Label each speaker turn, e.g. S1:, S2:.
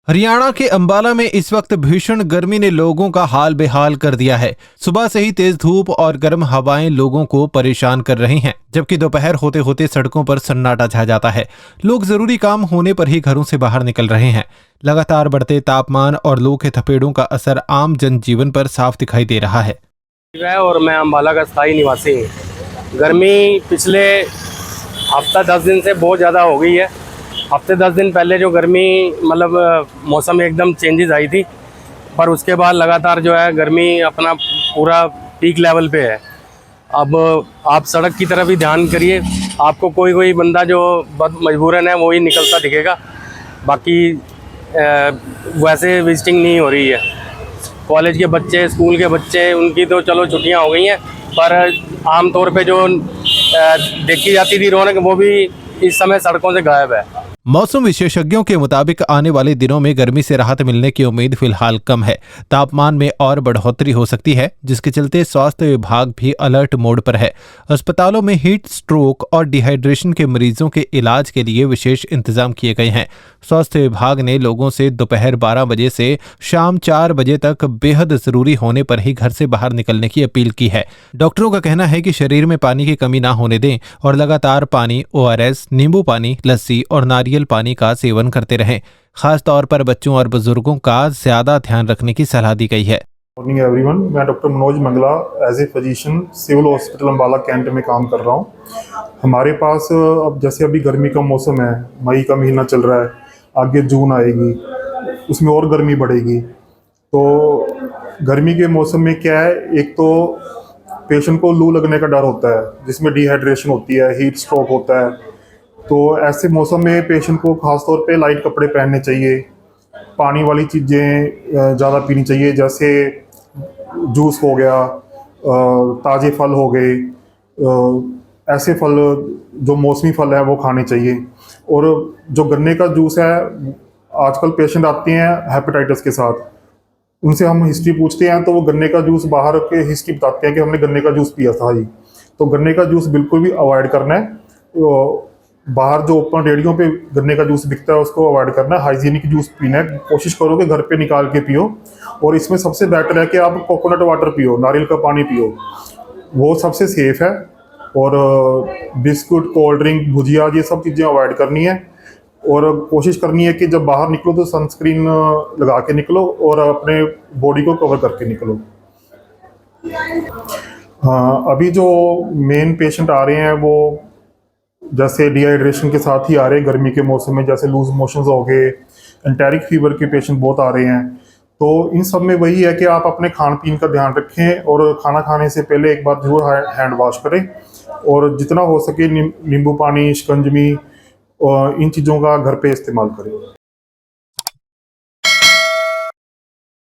S1: हरियाणा के अंबाला में इस वक्त भीषण गर्मी ने लोगों का हाल बेहाल कर दिया है। सुबह से ही तेज धूप और गर्म हवाएं लोगों को परेशान कर रही हैं, जबकि दोपहर होते होते सड़कों पर सन्नाटा छा जाता है। लोग जरूरी काम होने पर ही घरों से बाहर निकल रहे हैं। लगातार बढ़ते तापमान और लू के थपेड़ों का असर आम जनजीवन पर साफ दिखाई दे रहा है।
S2: और मैं अंबाला का स्थायी निवासी हूँ। गर्मी पिछले हफ्ता 10 दिन से बहुत ज़्यादा हो गई है। हफ्ते 10 दिन पहले जो गर्मी मतलब मौसम में एकदम चेंजेस आई थी, पर उसके बाद लगातार जो है गर्मी अपना पूरा पीक लेवल पे है। अब आप सड़क की तरफ ही ध्यान करिए, आपको कोई कोई बंदा जो बहुत मजबूरन है वो ही निकलता दिखेगा, बाकी वैसे विजिटिंग नहीं हो रही है। कॉलेज के बच्चे, स्कूल के बच्चे, उनकी तो चलो छुट्टियां हो गई हैं, पर आमतौर पे जो देखी जाती थी रौनक वो भी इस समय सड़कों से गायब है।
S1: मौसम विशेषज्ञों के मुताबिक आने वाले दिनों में गर्मी से राहत मिलने की उम्मीद फिलहाल कम है। तापमान में और बढ़ोतरी हो सकती है, जिसके चलते स्वास्थ्य विभाग भी अलर्ट मोड पर है। अस्पतालों में हीट स्ट्रोक और डिहाइड्रेशन के मरीजों के इलाज के लिए विशेष इंतजाम किए गए हैं। स्वास्थ्य विभाग ने लोगों से दोपहर 12 बजे से शाम 4 बजे तक बेहद जरूरी होने पर ही घर से बाहर निकलने की अपील की है। डॉक्टरों का कहना है कि शरीर में पानी की कमी ना होने दें और लगातार पानी, ORS, नींबू पानी, लस्सी और नारियल पानी का सेवन करते रहें। खास तौर पर बच्चों और बुजुर्गों का ज्यादा ध्यान रखने की सलाह दी गई है।
S3: मॉर्निंग एवरीवन, मैं doctor Manoj Mangla as a physician civil hospital Ambala cantt में काम कर रहा हूँ। हमारे पास अब जैसे अभी गर्मी का मौसम है, मई का महीना चल रहा है, आगे जून आएगी, उसमें और गर्मी बढ़ेगी। तो गर्मी के मौसम में क्या है, एक तो पेशेंट को लू लगने का डर होता है, जिसमें डिहाइड्रेशन होती है, हीट स्ट्रोक होता है। तो ऐसे मौसम में पेशेंट को खासतौर पे लाइट कपड़े पहनने चाहिए, पानी वाली चीज़ें ज़्यादा पीनी चाहिए, जैसे जूस हो गया, ताज़े फल हो गए, ऐसे फल जो मौसमी फल है वो खाने चाहिए। और जो गन्ने का जूस है, आजकल पेशेंट आते हैं हेपेटाइटिस के साथ, उनसे हम हिस्ट्री पूछते हैं तो वो गन्ने का जूस बाहर के हिस्ट्री बताते हैं कि हमने गन्ने का जूस पिया था जी। तो गन्ने का जूस बिल्कुल भी अवॉइड करना है। बाहर जो ओपन रेडियो पे गन्ने का जूस बिकता है उसको अवॉइड करना है। हाइजीनिक जूस पीना है, कोशिश करो कि घर पे निकाल के पियो। और इसमें सबसे बेटर है कि आप कोकोनट वाटर पियो, नारियल का पानी पियो, वो सबसे सेफ है। और बिस्कुट, कोल्ड ड्रिंक, भुजिया, ये सब चीज़ें अवॉइड करनी है। और कोशिश करनी है कि जब बाहर निकलो तो सनस्क्रीन लगा के निकलो और अपने बॉडी को कवर करके निकलो। हाँ, अभी जो मेन पेशेंट आ रहे हैं वो जैसे डिहाइड्रेशन के साथ ही आ रहे हैं गर्मी के मौसम में, जैसे लूज मोशंस हो गए, एंटेरिक फीवर के पेशेंट बहुत आ रहे हैं। तो इन सब में वही है कि आप अपने खान पीन का ध्यान रखें और खाना खाने से पहले एक बार जरूर हैंड वॉश करें। और जितना हो सके नींबू पानी, शिकंजवी और इन चीज़ों का घर पे इस्तेमाल करें।